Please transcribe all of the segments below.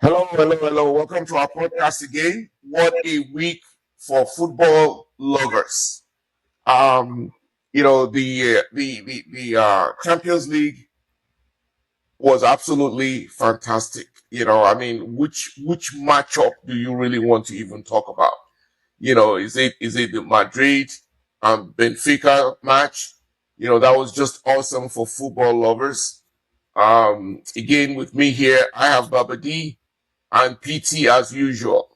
Hello, hello, hello. Welcome to our podcast again. What a week for football lovers. Um, the Champions League was absolutely fantastic. I mean, which matchup do you really want to even talk about? Is it the Madrid Benfica match? That was just awesome for football lovers. Again, with me here, I have Baba D and PT as usual.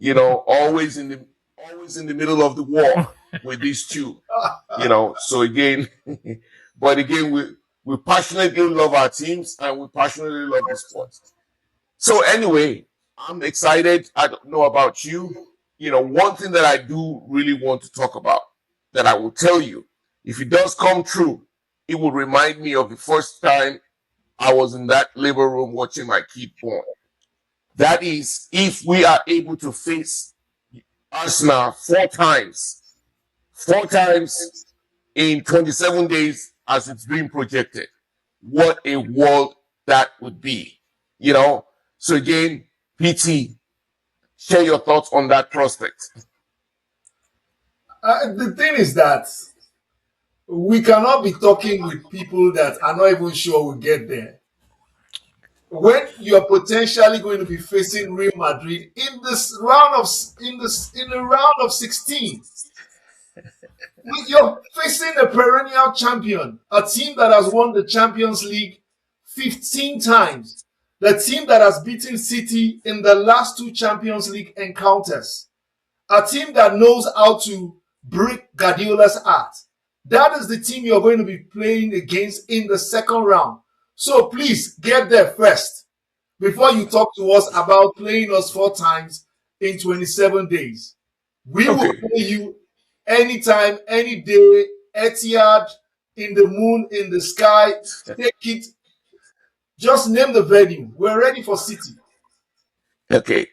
Always in the middle of the war with these two. So again, but again, we passionately love our teams and we passionately love the sport. So anyway, I'm excited. I don't know about you. One thing that I do really want to talk about that I will tell you, if it does come true, it will remind me of the first time I was in that labor room watching my kid born. That is, if we are able to face Arsenal four times in 27 days as it's being projected, what a world that would be. So again, PT, share your thoughts on that prospect. The thing is that we cannot be talking with people that are not even sure we'll get there. When you're potentially going to be facing Real Madrid in this round of in the round of 16, you're facing a perennial champion, a team that has won the Champions League 15 times, the team that has beaten City in the last two Champions League encounters, a team that knows how to break Guardiola's heart. That is the team you're going to be playing against in the second round. So please get there first before you talk to us about playing us four times in 27 days. We will play you anytime, any day, Etihad, in the moon, in the sky. Take it. Just name the venue. We're ready for City. Okay.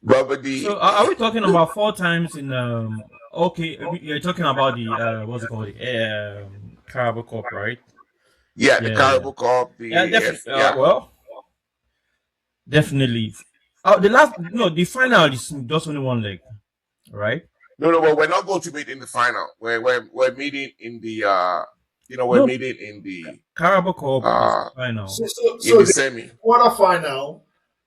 Robert D. So are we talking about four times in okay, you're talking about the what's it called, the Carabao Cup, right? Yeah, the Carabao Cup. Well, definitely. The final is just only one leg, right? No, but we're not going to meet in the final. We're meeting in the meeting in the Carabao Cup final. So in the semi quarterfinal.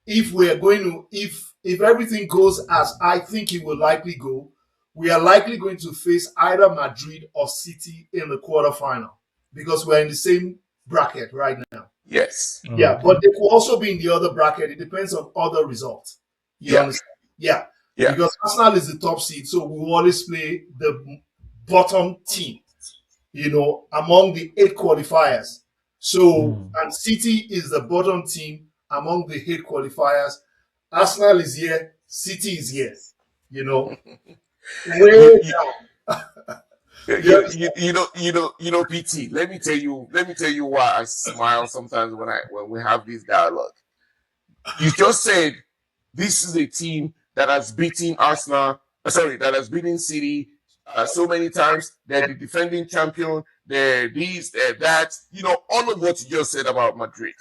If we're going to, if everything goes as I think it will likely go, we are likely going to face either Madrid or City in the quarterfinal because we're in the same bracket right now. Yes. Yeah, but they could also be in the other bracket. It depends on other results. You understand? Yeah. Because Arsenal is the top seed, so we always play the bottom team, among the 8 qualifiers. So, and City is the bottom team among the 8 qualifiers. Arsenal is here, City is here, way down. PT. Let me tell you why I smile sometimes when we have this dialogue. You just said this is a team that has beaten Arsenal. That has beaten City so many times. They're the defending champion. They're this, they're that. All of what you just said about Madrid.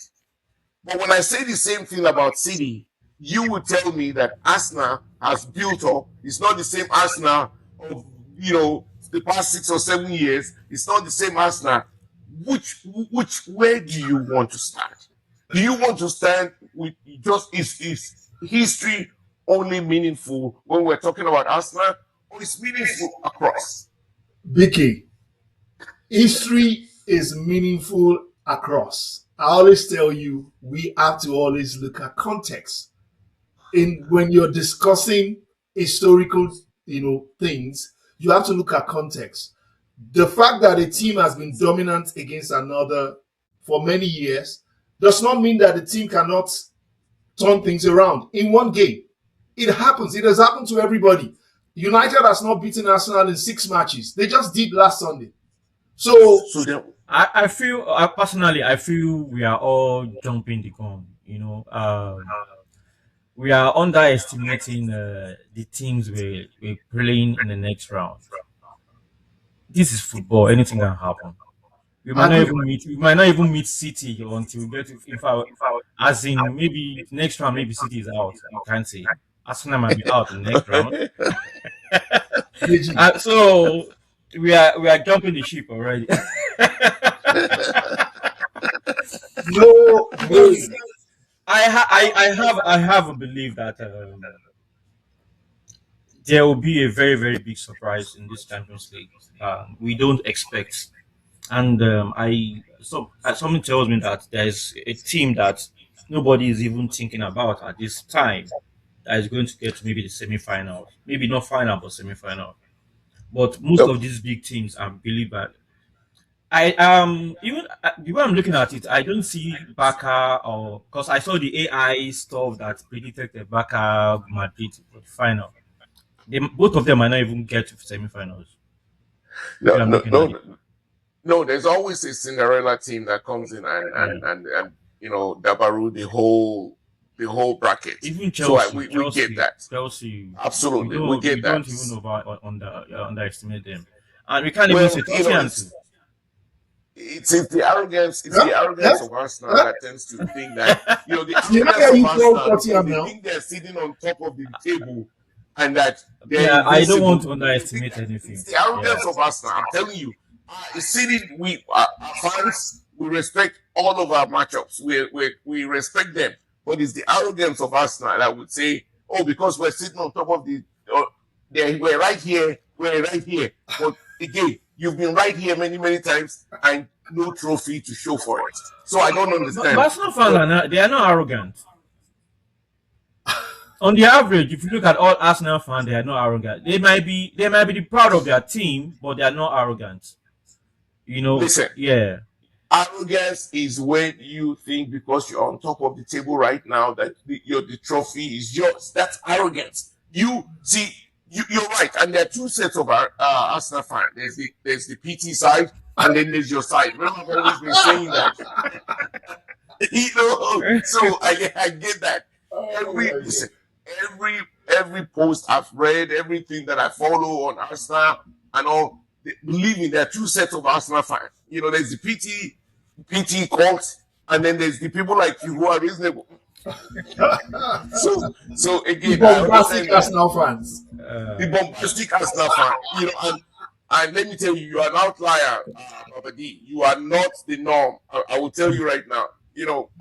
But when I say the same thing about City, you would tell me that Arsenal has built up. It's not the same Arsenal of the past 6 or 7 years. It's not the same Arsenal. Where do you want to start? Do you want to stand with just is history only meaningful when we're talking about Arsenal, or is meaningful across? Vicky, history is meaningful across. I always tell you, we have to always look at context. When you're discussing historical, things, you have to look at context. The fact that a team has been dominant against another for many years does not mean that the team cannot turn things around in one game. It happens. It has happened to everybody. United has not beaten Arsenal in 6 matches. They just did last Sunday. So I feel personally, I feel we are all jumping the gun. We are underestimating the teams we're playing in the next round. This is football. Anything can happen. I agree. We might not even meet City until we get to, if I, as in maybe next round, maybe City is out. You can't say Arsenal might be out in the next round. Deji. So we are jumping the ship already. No But way. I have a belief that there will be a very very big surprise in this Champions League. We don't expect, and something tells me that there is a team that nobody is even thinking about at this time that is going to get to maybe the semi-final, maybe not final but semi-final. But most No, of these big teams, I believe that I even the way I'm looking at it, I don't see Barca, or because I saw the AI stuff that predicted the Barca Madrid for the final. Both of them might not even get to semi-finals. The no, way I'm no, looking at it, no, no. There's always a Cinderella team that comes in yeah. and Dabaru the whole bracket. Even So Chelsea, we get that. Absolutely, we We get don't that. even underestimate them, and we can't even Well, say Tottenham too. it's the arrogance. It's Huh? the arrogance Huh? of Arsenal Huh? that tends to think that the Did I arrogance hear of you call Arsenal, because Tottenham they now? think they're sitting on top of the table and that they're Yeah, I don't want invincible. to They think underestimate that it's anything. the Yeah, arrogance of Arsenal. I'm telling you, sitting our fans, we respect all of our matchups. We respect them, but it's the arrogance of Arsenal that would say, "Oh, because we're sitting on top of we're right here, we're right here." But again, you've been right here many many times and no trophy to show for it. So I don't but understand. Arsenal fans But are not. They are not arrogant. On the average, if you look at all Arsenal fans, they are not arrogant. They might be proud of their team, but they are not arrogant. listen, Yeah, arrogance is when you think because you're on top of the table right now that the trophy is yours. That's arrogance. You see, you're right, and there are two sets of Arsenal fans. There's the PT side, and then there's your side. Remember, I've always been saying that. So I get that. Oh Every my listen, god. every every post I've read, everything that I follow on Arsenal and all, believe me, there are two sets of Arsenal fans. There's the PT cult, and then there's the people like you who are reasonable. So The again, I bombastic understand that Arsenal fans. the bombastic Arsenal fan, and let me tell you, you are an outlier, Babadi. You are not the norm. I will tell you right now.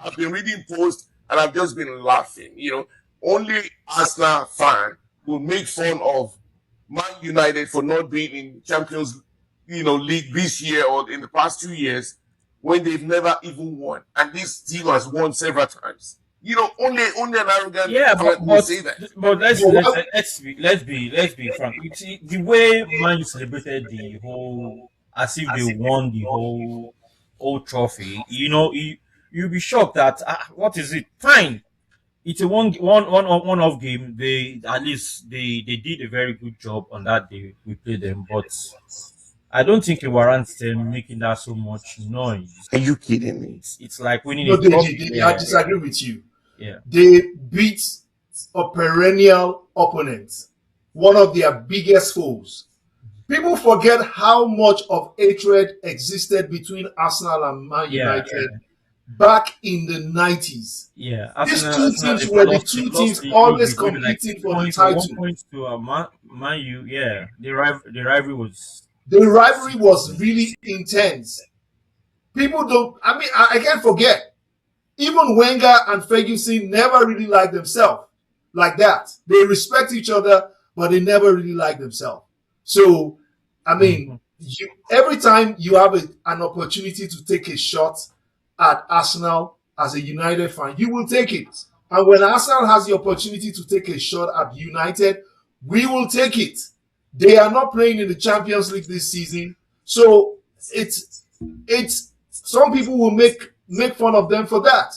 I've been reading posts and I've just been laughing. Only Arsenal fan will make fun of Man United for not being in Champions, League this year or in the past 2 years when they've never even won, and this team has won several times. Only an arrogant yeah, fan will say that. but But what? let's be frank. You see, the way Man U celebrated the whole, as if they won the whole trophy. You'll be shocked that what is it? Fine, it's a one off game. They at least they did a very good job on that day. We played them, but I don't think it warrants them making that so much noise. Are you kidding me? It's like winning No, a trophy. Deji, I Yeah, disagree with you. yeah, They beat a perennial opponent, one of their biggest foes. People forget how much of hatred existed between Arsenal and Man yeah, United back in the 90s. yeah. These Arsenal, two Arsenal, teams were the they two lost teams the league always with maybe like competing two for the points or 1 title. point to Man U. Yeah, the rivalry was The rivalry was really intense. People don't, I mean, I can't forget. Even Wenger and Ferguson never really liked themselves like that. They respect each other, but they never really like themselves. So, I mean, Mhm. every time you have an opportunity to take a shot at Arsenal as a United fan, you will take it. And when Arsenal has the opportunity to take a shot at United, we will take it. They are not playing in the Champions League this season, so it's some people will make fun of them for that.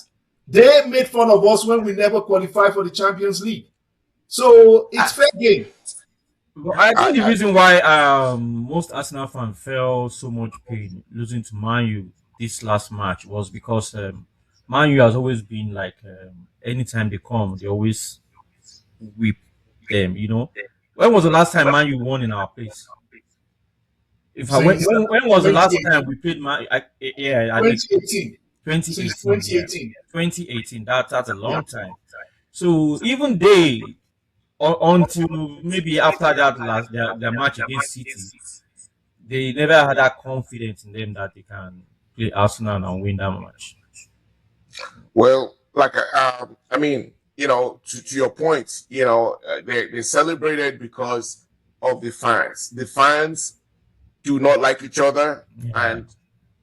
They made fun of us when we never qualified for the Champions League. So I, it's fair game. But I think the I, reason why most Arsenal fans felt so much pain losing to Man U this last match was because Man U has always been like anytime they come, they always whip them. When was the last time Man U won in our place? If I since when was the last time 2018. we played yeah, I think 2018. Since 2018, yeah. 2018. 2018, that's a Yeah. long time. So even they, until maybe after that last their match against City, they never had that confidence in them that they can play Arsenal and win that match. Well, like I mean, to your point, they celebrated because of the fans. The fans do not like each other, Yeah. and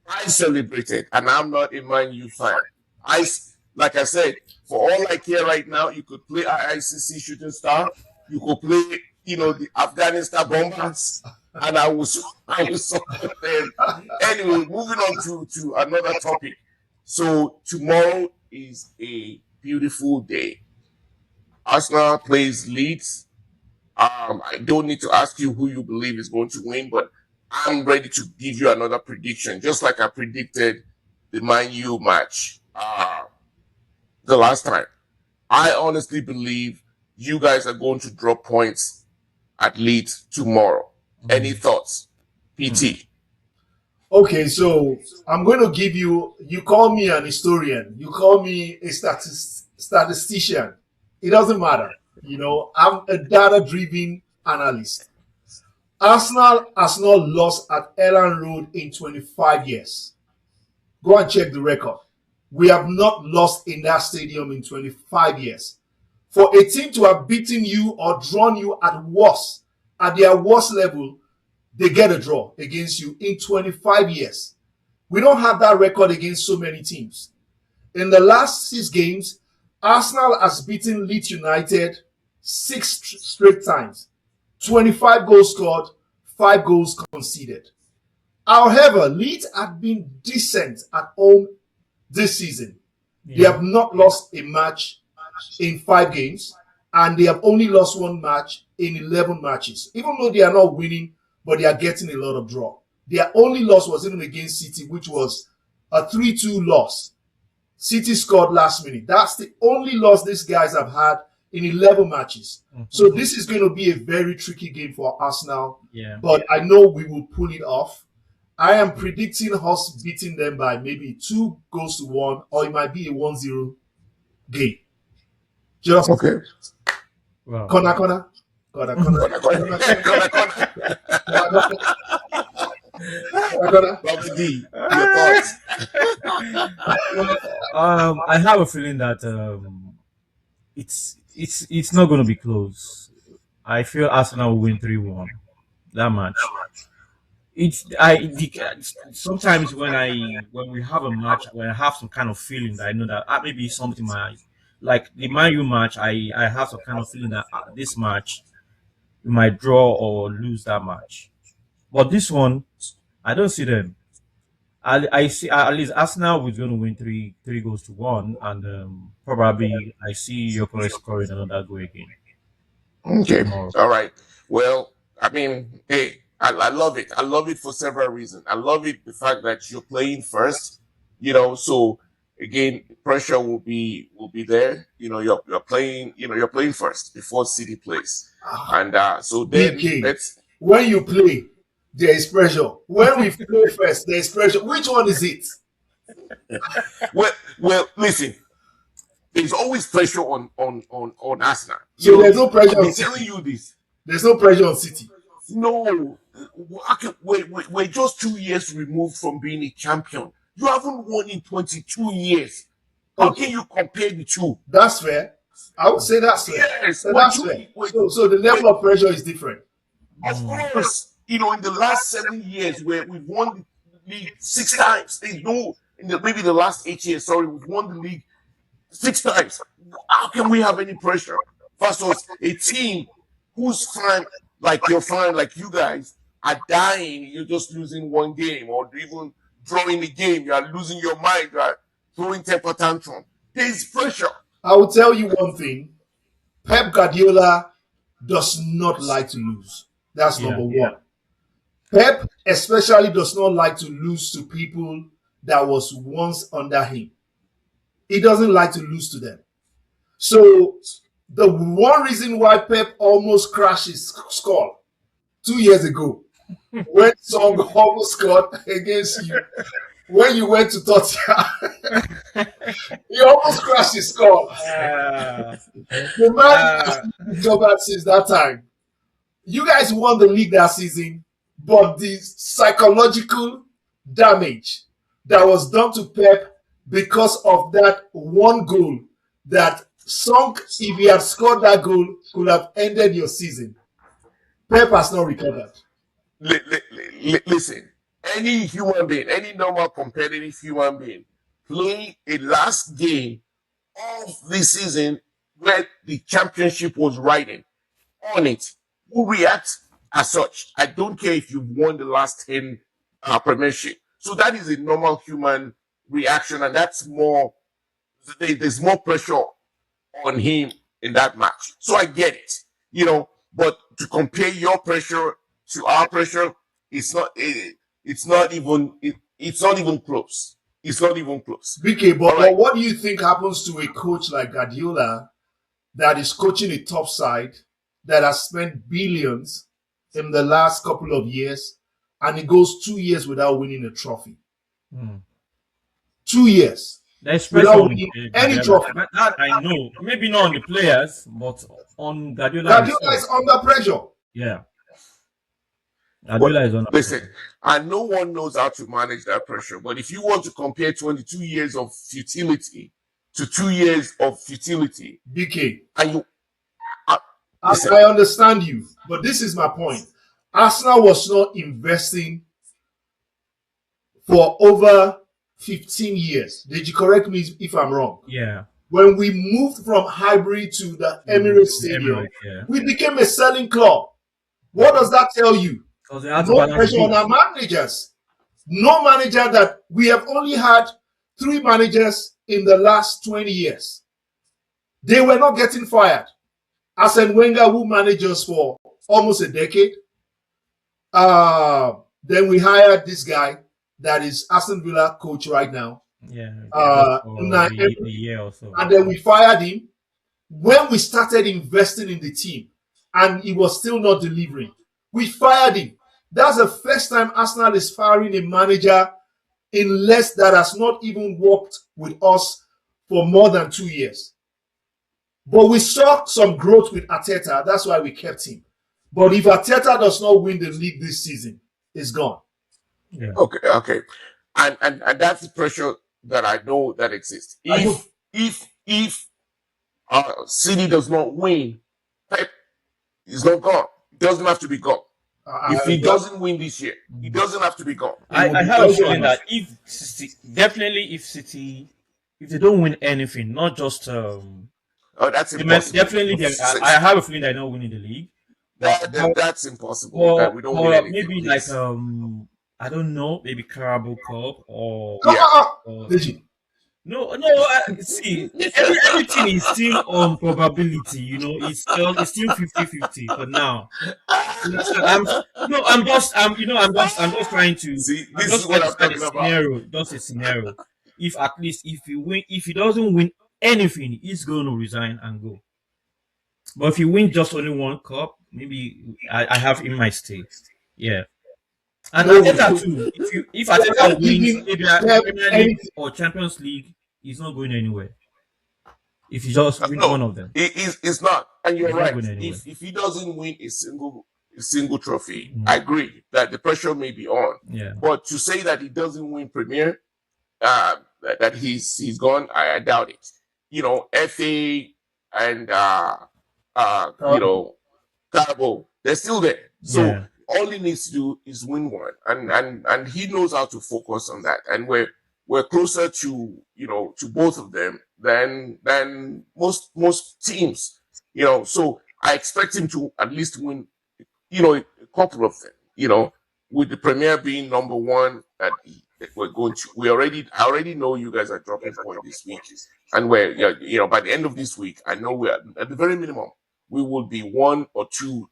I celebrated, and I'm not a Man U fan. Like I said, for all I care right now, you could play IICC Shooting Star, you could play, the Afghanistan Bombers, and I was support them. Anyway, moving on to another topic. So tomorrow is a beautiful day. Arsenal plays Leeds. I don't need to ask you who you believe is going to win, but I'm ready to give you another prediction, just like I predicted the Man U match the last time. I honestly believe you guys are going to drop points at Leeds tomorrow. Any thoughts, PT? Okay, so I'm going to give you. You call me an historian. You call me a statistician. It doesn't matter. I'm a data-driven analyst. Arsenal has not lost at Elland Road in 25 years. Go and check the record. We have not lost in that stadium in 25 years. For a team to have beaten you or drawn you at their worst level, they get a draw against you in 25 years. We don't have that record against so many teams. In the last 6 games, Arsenal has beaten Leeds United 6 straight times. 25 goals scored, 5 goals conceded. However, Leeds have been decent at home this season. They Yeah. have not lost a match in 5 games, and they have only lost one match in 11 matches. Even though they are not winning, but they are getting a lot of draw. Their only loss was even against City, which was a 3-2 loss. City scored last minute. That's the only loss these guys have had in 11 matches. So this is going to be a very tricky game for Arsenal, Yeah. but I know we will pull it off. I am predicting us beating them by maybe 2 goals to 1, or it might be a 1-0 game. Just Okay. Well, corner, corner, corner, corner, corner, corner, corner. Bobby D, your thoughts? I have a feeling that it's not going to be close. I feel Arsenal will win 3-1 that match. Sometimes when we have a match, when I have some kind of feeling that I know that maybe something might, like the Man U match, I have some kind of feeling that this match we might draw or lose that match. But this one, I don't see them. I see at least Arsenal is going to win 3 goals to 1, and probably I see Yoko scoring another goal again Okay. tomorrow. All right. Well, I mean, hey, I love it. I love it for several reasons. I love it the fact that you're playing first. So again, pressure will be there. You're playing. You're playing first before City plays, and so then BK, let's. when you play, there is pressure. When we play first, there is pressure. Which one is it? Well, listen. There's always pressure on Arsenal. So there's no pressure I've on been telling City. you this. There's no pressure on City. No, we're just 2 years removed from being a champion. You haven't won in 22 years. How can Okay, you compare the two? that's fair. I would say that's fair. Yes, So that's fair. So the level of pressure is different. of course. In the last 7 years, where we've won the league 6 times. Maybe the last 8 years. Sorry, we've won the league 6 times. How can we have any pressure versus a team who's fine, like you're fine, like you guys are dying? You're just losing one game, or even drawing the game. You are losing your mind. You are throwing temper tantrum. There's pressure. I will tell you one thing. Pep Guardiola does not like to lose. That's Yeah. number one. Pep especially does not like to lose to people that was once under him. He doesn't like to lose to them. So the one reason why Pep almost crashed his score 2 years ago when Song almost scored against you, when you went to Tottenham, he almost crashed his skull. uh, The man has uh, not recovered since that time. You guys won the league that season, but the psychological damage that was done to Pep because of that one goal that Song, if he had scored that goal, could have ended your season. Pep has not recovered. Listen, any human being, any normal competitive human being, playing a last game of the season where the championship was riding on it, will react as such. I don't care if you've won the last 10 premiership. So that is a normal human reaction, and that's more, there's more pressure on him in that match. So I get it, but to compare your pressure to our pressure, it's not even, it's not even close. It's not even close. BK, All but right. what do you think happens to a coach like Guardiola that is coaching a top side that has spent billions in the last couple of years, and it goes 2 years without winning a trophy? 2 years there's pressure without on winning any Guardiola. trophy. That I know. Maybe not on the players, but on Guardiola Guardiola himself. is under pressure. Yeah. Well, Guardiola is under listen, pressure. and no one knows how to manage that pressure. But if you want to compare 22 years of futility to 2 years of futility, BK, and you listen, I understand you, but this is my point. Arsenal was not investing for over 15 years. Did you correct me if I'm wrong? Yeah. When we moved from Highbury to the Emirates Stadium, Emirates, yeah. we became a selling club. What does that tell you? Because they had to No balance pressure on our managers. No manager that we have only had 3 managers in the last 20 years. They were not getting fired. Arsene Wenger, who managed us for almost a decade. Then we hired this guy that is Aston Villa coach right now. Yeah. Just for a year or so. And then we fired him when we started investing in the team, and he was still not delivering. We fired him. That's the first time Arsenal is firing a manager that has not even worked with us for more than 2 years. But we saw some growth with Arteta. That's why we kept him. But if Arteta does not win the league this season, it's gone. Yeah. Okay. And that's the pressure that I know that exists. If City does not win, Pep is not gone. It doesn't have to be gone. If he doesn't win this year, he doesn't have to be gone. I have a feeling that if City, if they don't win anything, not just that's impossible. definitely, I have a feeling they're not winning the league. That's impossible. That we don't win anything. Maybe like I don't know, maybe Carabao Cup or no. See, everything is still on probability. It's still 50-50 for now. I'm just trying to. See, I'm this just is what trying to I'm start talking a about. scenario. Just a scenario. If at least if he doesn't win anything, he's going to resign and go. But if you win just only one cup, maybe I have in my stay. Yeah. And Arteta too. If Arteta wins maybe a Premier League or Champions League, he's not going anywhere. If he just win one of them, it's not. And you're he's right. not going anywhere. If he doesn't win a single trophy, I agree that the pressure may be on. Yeah. But to say that he doesn't win Premier, that he's gone, I doubt it. FA and Carabao, they're still there. So all he needs to do is win one, and he knows how to focus on that. And we're closer to to both of them than most teams. So I expect him to at least win a couple of them. With the Premier being number one, that we're going to. I already know you guys are dropping point this week, and we're by the end of this week, I know we're at the very minimum we will be 1 or 2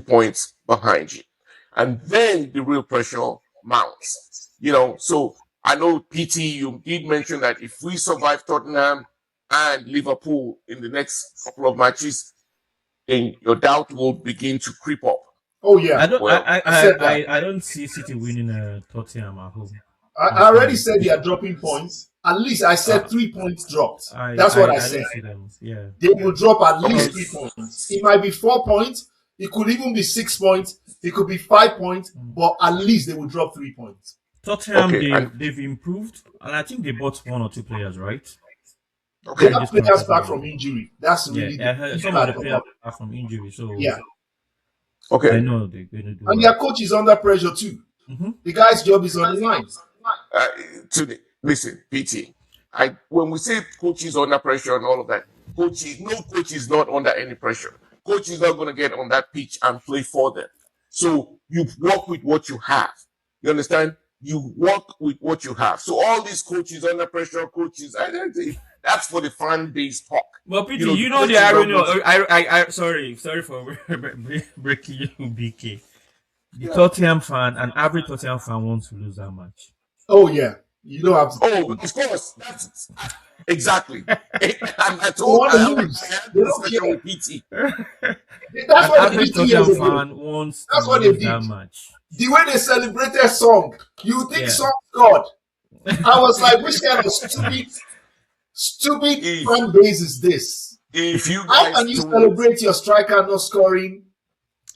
points behind you. And then the real pressure mounts. So I know PT, you did mention that if we survive Tottenham and Liverpool in the next couple of matches, then your doubt will begin to creep up. Oh yeah, I don't. Well, I said that. I don't see City winning Tottenham at home. I already Personally, said they are dropping points. At least I said uh, 3 points dropped. That's what I I don't said. see them. Yeah, They will drop at okay, least 3 points. It might be 4 points. It could even be 6 points. It could be 5 points. mm. But at least they will drop 3 points. Tottenham okay, and they've improved, and I think they bought one or two players, right? They okay, During have this players transfer back period. from injury. That's Yeah, really the I heard key some of the factor. players are from injury, so Yeah. okay. I know they're going to do And their well. coach is under pressure too. Hmm. The guy's job is on the line. Uh, Today, listen, PT. When we say coaches under pressure and all of that, no coach is not under any pressure. Coach is not going to get on that pitch and play for them. So you work with what you have. You understand? You work with what you have. So all these coaches under pressure, coaches, I don't think that's for the fan base talk. Well, PT, The you know the coaches don't irony. go to- Sorry for breaking you, BK. The Yeah. Tottenham fan, an average Tottenham fan wants to lose that match. Oh yeah. You don't have to. Oh, of course. That's exactly. And I They want to I lose. had They this don't discussion care. with PT. That's An what they average did 2 years Tottenham ago. fan wants to That's what they lose that did. match. The way they celebrated Song, you think Yeah. Song God. I was like, which kind of stupid If fan base is this? if you How guys can you don't celebrate your striker not scoring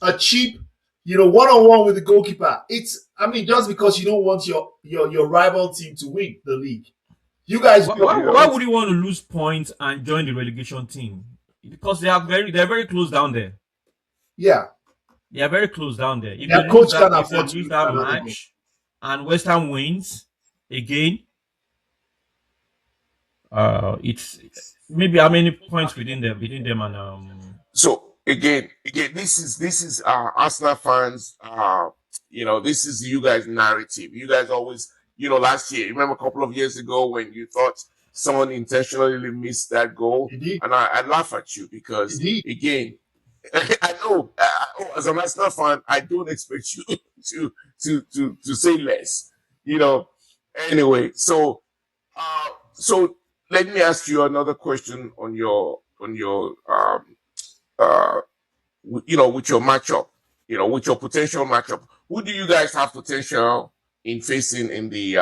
a cheap, one-on-one with the goalkeeper? Just because you don't want your rival team to win the league. You guys Why would you want to lose points and join the relegation team? Because they're very close down there. Yeah. They are very close down there. If Their they coach lose can that, if afford they to lose lose that another game. match, and West Ham wins again, it's maybe how many points between them and So again, this is Arsenal fans. This is you guys' narrative. You guys always, last year, remember a couple of years ago when you thought someone intentionally missed that goal, Indeed. and I laugh at you because Indeed. again, I know as an Arsenal fan, I don't expect you to say less. Anyway, so let me ask you another question on your with your matchup, with your potential matchup. Who do you guys have potential in facing in the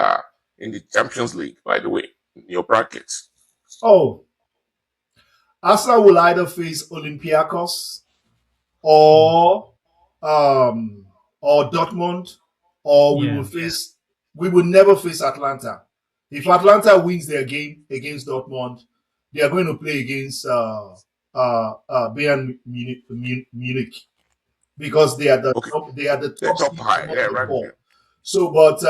Champions League? By the way, in your brackets. Oh, Arsenal will either face Olympiacos or Dortmund, or Yeah. we will never face Atlanta. If Atlanta wins their game against Dortmund, they are going to play against Bayern Munich because they are the Okay. top, they are the They're top top high, yeah, right. football. So, but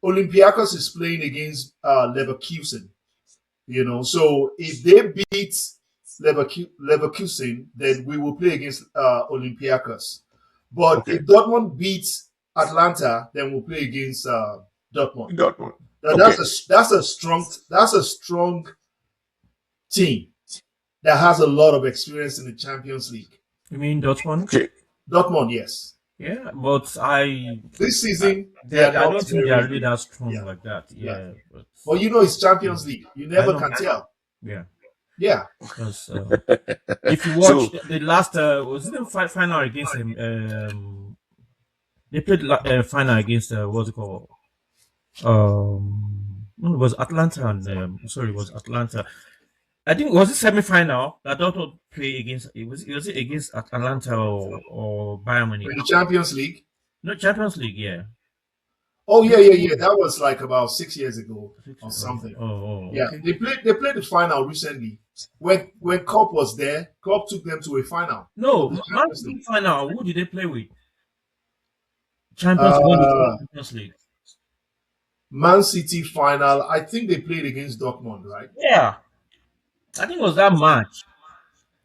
Olympiacos is playing against Leverkusen. So if they beat Leverkusen, then we will play against Olympiacos. But Okay. if Dortmund beats Atlanta, then we'll play against Dortmund. Dortmund. That's a strong team that has a lot of experience in the Champions League. You mean Dortmund? Okay. Dortmund, yes. Yeah, but This season I don't think they are really that strong Yeah. like that. Yeah, but Well, it's Champions League. You never know. can tell. yeah. Yeah. Because if you watch the last, was it the final against him? They played final against what's it called? No, it was Atlanta and sorry, it was Atlanta. I think was it semi-final that Dortmund play against? Was it against Atlanta or Bayern Munich? In the Champions League. No, Champions League, yeah. Oh yeah. That was like about 6 years ago or something. Oh, Yeah, okay. they played the final recently. When Klopp was there, Klopp took them to a final. No, of the Man Champions City League. final. Who did they play with? Champions League. Man City final. I think they played against Dortmund, right? Yeah, I think it was that match.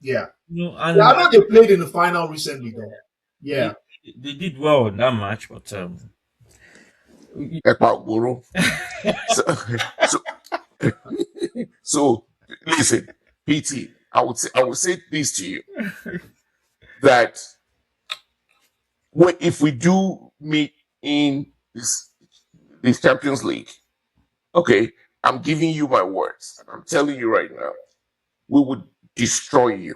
Yeah. And Yeah, I know they played in the final recently, though. Yeah. they did well in that match, but Guru. So listen, PT, I would say this to you that if we do meet in this Champions League, okay, I'm giving you my words. I'm telling you right now, we would destroy you.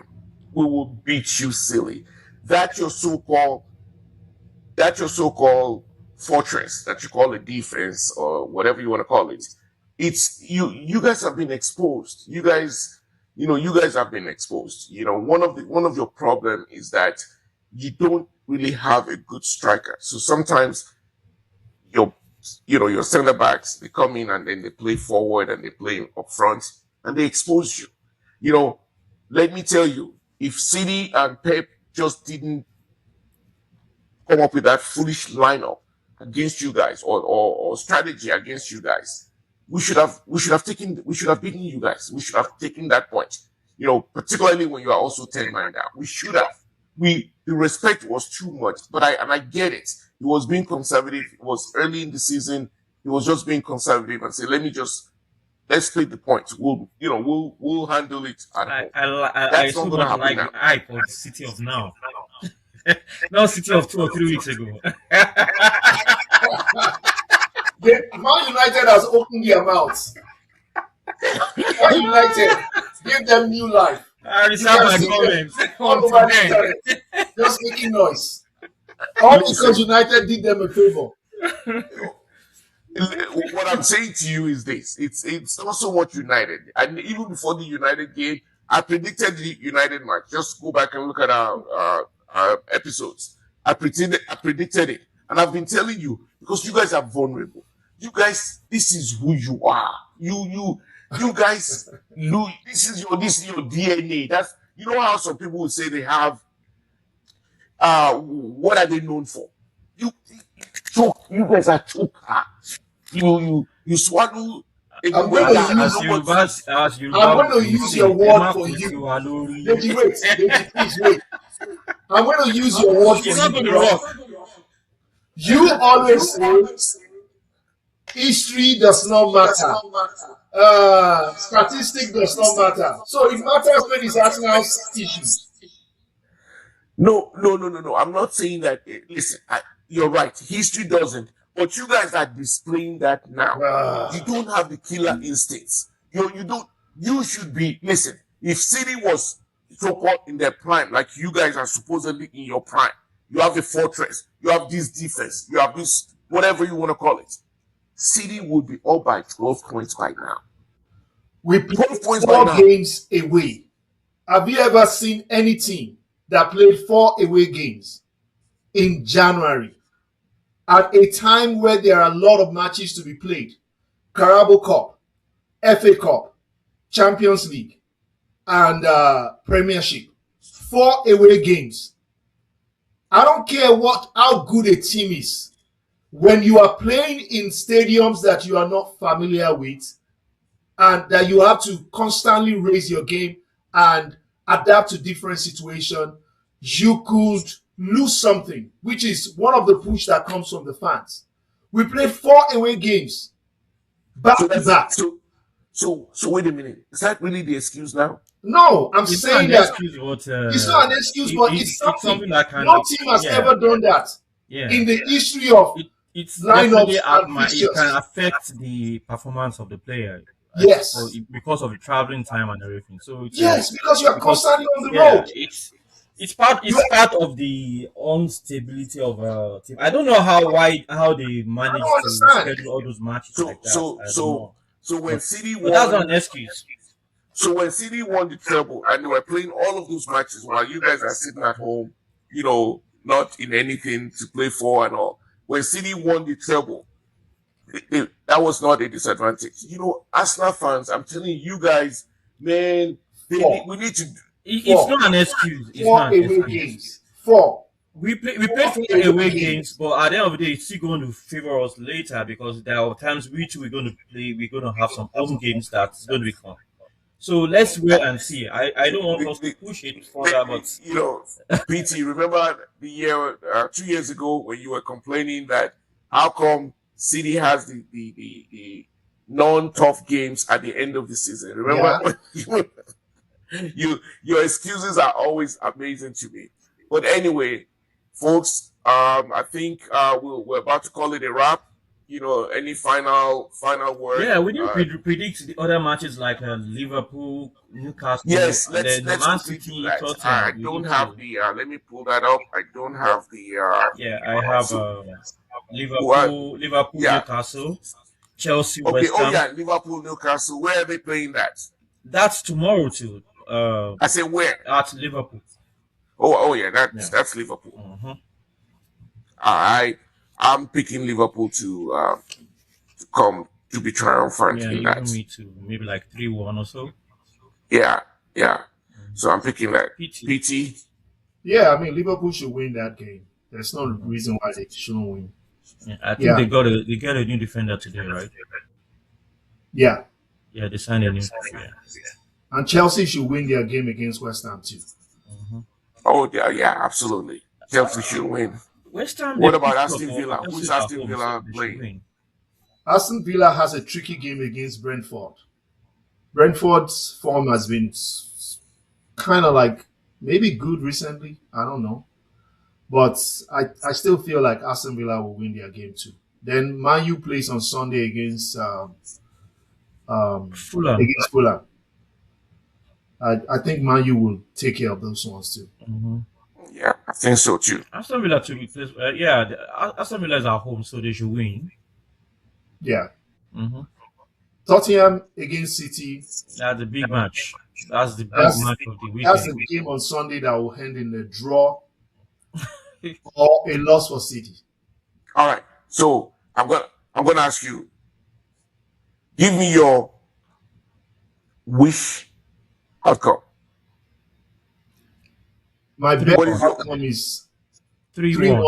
We will beat you silly. that your so-called fortress that you call a defense or whatever you want to call it. It's you guys have been exposed. You guys have been exposed. One of your problem is that you don't really have a good striker. So sometimes your your center backs, they come in and then they play forward and they play up front and they expose you. You know, let me tell you, if City and Pep just didn't come up with that foolish lineup against you guys, or strategy against you guys, we should have beaten you guys. We should have taken that point. Particularly when you are also 10 man down. We should have. The respect was too much, but I get it. He was being conservative. It was early in the season. He was just being conservative and say, let's play the point. We'll handle it at home. I That's not so gonna much happen like now. the hype of the City of now. Not City of 2 or 3 weeks ago. Man United has opened their mouths. Man United gave them new life. I You reserve can my see them comments all until over the then. internet, just making noise. All because Listen, United did them a favor. what I'm saying to you is this: it's not so much United. And even before the United game, I predicted the United match. Just go back and look at our episodes. I predicted it, and I've been telling you because you guys are vulnerable. You guys, this is who you are. You guys, this is your DNA. That's how some people will say they have. What are they known for? You choke. You guys are choker. You swallow a I'm way going to As that as use Yoruba as I'm Yoruba going to will use say, your word Emma for kò sí you. wa lórí. Deji, wait. Deji, please wait. I'm going to use your word for It's you not going to because work. you always say history does not matter. Statistic does not matter. So it matters when it's Arsenal's issues. No. I'm not saying that. Listen, you're right. History doesn't, but you guys are displaying that now. You Ah, don't have the killer instincts. You don't. You should be. Listen, if City was so called in their prime, like you guys are supposedly in your prime, you have a fortress, you have this defense, you have this whatever you want to call it. City would be all by 12 points by now. we played 12 points by 4 now. games away. Have you ever seen any team that played 4 away games in January at a time where there are a lot of matches to be played? Carabao Cup, FA Cup, Champions League, and Premiership. 4 away games. I don't care how good a team is. When you are playing in stadiums that you are not familiar with and that you have to constantly raise your game and adapt to different situations, you could lose something, which is one of the push that comes from the fans. We played 4 away games back So to back. so wait a minute. Is that really the excuse now? No, I'm It's not saying an that excuse, but it's not an excuse, but it's it's something. something that can, No team has yeah, ever done that yeah. in the history of It's lineups definitely and it can fixtures. affect the performance of the player Yes. because of the traveling time and everything. So Yes, because you are because constantly on the yeah, road. You it's part of the instability of a team. I don't know how they I manage don't to understand. schedule all those matches So like that. so I don't so know, so when but City that's not won an excuse. so when City won the treble and they were playing all of those matches while you guys are sitting at home, not in anything to play for and all. When City won the treble, that was not a disadvantage. Arsenal fans, I'm telling you guys, man, Four. we need to. It's Four. not an excuse. It's 4 not an away excuse. games. 4. We play 4 four away away games, games. but at the end of the day, it's still going to favor us later because there are times we're going to play. We're going to have some home games that's going to be fun. So let's wait and see. I don't want The, us to the, push it further, but PT, remember the year 2 years ago when you were complaining that how come City has the non-tough games at the end of the season? Yeah. Remember? Your excuses are always amazing to me. But anyway, folks, I think we're about to call it a wrap. any final word? Yeah, we didn't predict the other matches like Liverpool, Newcastle, Yes, and then let's Man quickly do City, that. I Tottenham. We don't need have to. the. Let me pull that up. I don't have the. Yeah, I have So what? Liverpool, Yeah. Newcastle, Chelsea, Okay. West Oh Ham. yeah, Liverpool, Newcastle. Where are they playing that? That's tomorrow too. I say where? At Liverpool. Oh yeah, Yeah. that's Liverpool. Mm-hmm. I'm picking Liverpool to come to be triumphant Yeah, in even that. me too. Maybe like 3-1 or so. Yeah, yeah. So I'm picking that. PT. PT. Yeah, I mean Liverpool should win that game. There's no Mhm. reason why they shouldn't win. Yeah, I think Yeah, they got a new defender today, right? yeah. Yeah, they signed a new. Yeah. And Chelsea should win their game against West Ham too. Mm-hmm. Oh yeah, absolutely. Chelsea should win. West Ham, they What about picked up Aston Villa? Who's Chelsea's at Aston home, so Villa they should playing? win. Aston Villa has a tricky game against Brentford. Brentford's form has been kind of like maybe good recently. I don't know. But I still feel like Aston Villa will win their game too. Then Man U plays on Sunday Fulham. against Fulham. I think Man U will take care of those ones too. Mm-hmm. Yeah, I think so too. Aston Villa to replace. Aston Villa is at home, so they should win. Yeah. Mm-hmm. Tottenham against City. That's a big match. That's the big That's, match of the that's weekend. the game on Sunday that will end in a draw or a loss for City. All right. So I'm gonna ask you. Give me your wish outcome. My bet What is your outcome is 3-1 3-1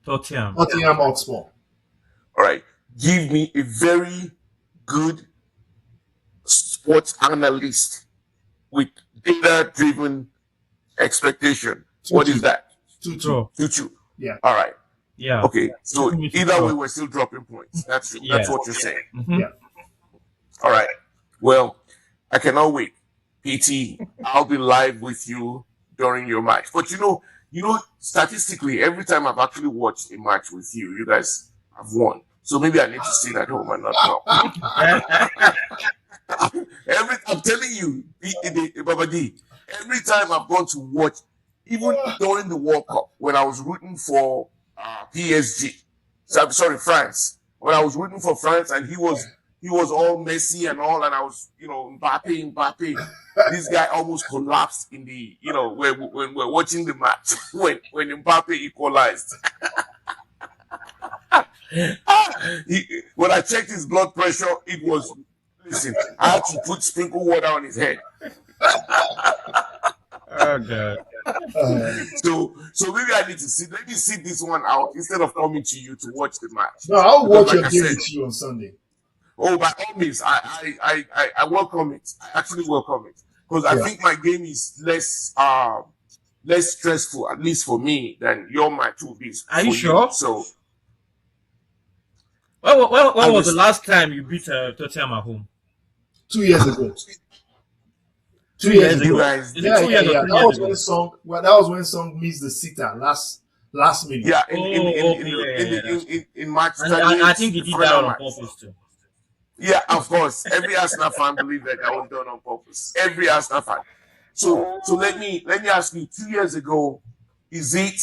Tottenham. Tottenham Hotspur. all right? Give me a very good sports analyst with data-driven expectation. What is that? 2-2. Draw. 2-2. Yeah. All right. Yeah. Okay. So Give me to either draw. way, we're still dropping points. That's Yeah. what you're saying. Mhm. Yeah. All right. Well, I cannot wait. PT, I'll be live with you during your match. But statistically, every time I've actually watched a match with you, you guys have won. So maybe I need to sit at home and not come. I'm telling you, Baba D, every time I've gone to watch, even during the World Cup, when I was rooting for PSG, I'm sorry, France. When I was rooting for France and he was all Messi and all, and I was, Mbappe. This guy almost collapsed in the, when we're watching the match, when Mbappe equalized. When I checked his blood pressure, it was, listen, I had to sprinkle water on his head. Oh God. So maybe I need to let me sit this one out instead of coming to you to watch the match. No, I'll watch your Like I game said, with you on Sunday. Oh, by all means, I welcome it. I actually welcome it because I think my game is less stressful, at least for me, than your match will be. Are you sure? So, when was the last time you beat Tottenham at home? 2 years ago. 2 years years ago. ago. guys, Is it Yeah, 2 years or 3 That years was ago? when Song missed the sitter last minute. yeah, in match. And I think he did that on purpose too. Yeah, of course. Every Arsenal fan believes that was done on purpose. Every Arsenal fan. So let me ask you. 2 years ago, is it?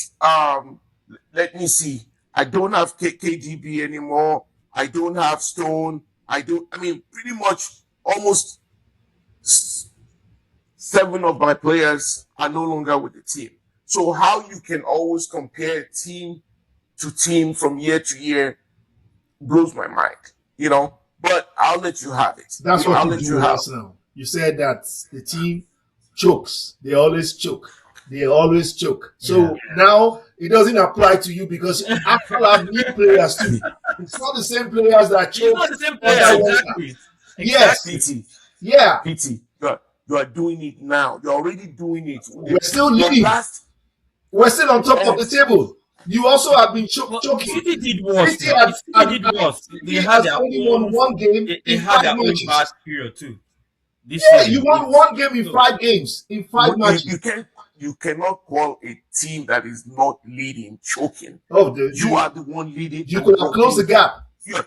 Let me see. I don't have KDB anymore. I don't have Stone. Pretty much almost 7 of my players are no longer with the team. So how you can always compare team to team from year to year blows my mind. But I'll let you have it. That's what I'll you let do you with have. Arsenal. You said that the team chokes. They always choke. So now it doesn't apply to you because Arsenal have new players too. It's not the same players that It's choke. not the same player, exactly. Yes. PT, Yeah. PT, you are doing it now. You're already doing it. We're still Your leading. last, We're still on top of the table. You also have been Well, choking. City did worse. City now. had- City did worse. They had their only won own. one game They in had their 5 own matches. bad period too. This Yeah, season. you won one game in 5 games in 5 matches. you cannot call a team that is not leading choking. Oh, You are the one leading. you could have closed the gap.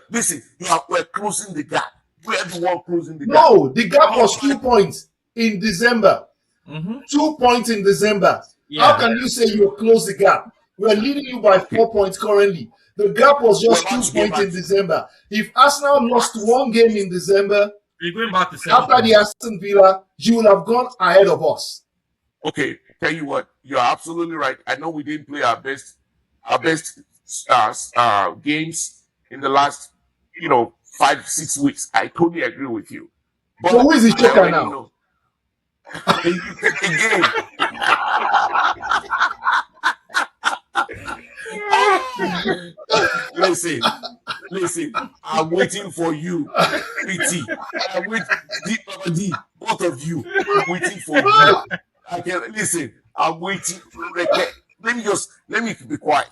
Listen, we're closing the gap. We're the one closing the gap. No, the gap was 2 points in December. Mm-hmm. 2 points in December. Yeah. How can you say you close the gap? We're leading you by 4 points currently. The gap was just We're about 2 to get points in back to- December. If Arsenal lost one game in December, We're going back to 7 after the Aston Villa, you will have gone ahead of us. Okay, tell you what, you're absolutely right. I know we didn't play our best games in the last 5-6 weeks. I totally agree with you. But So who is the I shaker already now? know. Again. Listen, I'm waiting for you, PT. I'm waiting, both of you. I'm waiting for you. Listen. I'm waiting. Let me be quiet.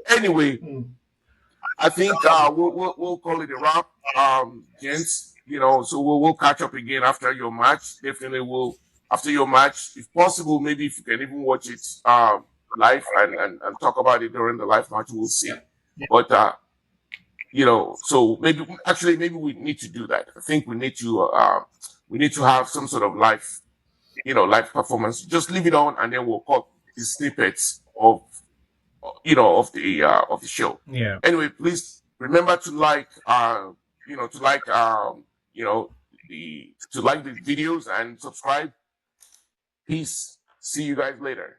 Anyway, I think we'll call it a wrap, gents. So we'll catch up again after your match. Definitely, we'll after your match, if possible, maybe if you can even watch it live and talk about it during the live match, we'll see. But so maybe we need to do that. I think we need to have some sort of live performance. Just leave it on, and then we'll cut the snippets of the show. Yeah. Anyway, please remember to like the videos and subscribe. Peace. See you guys later.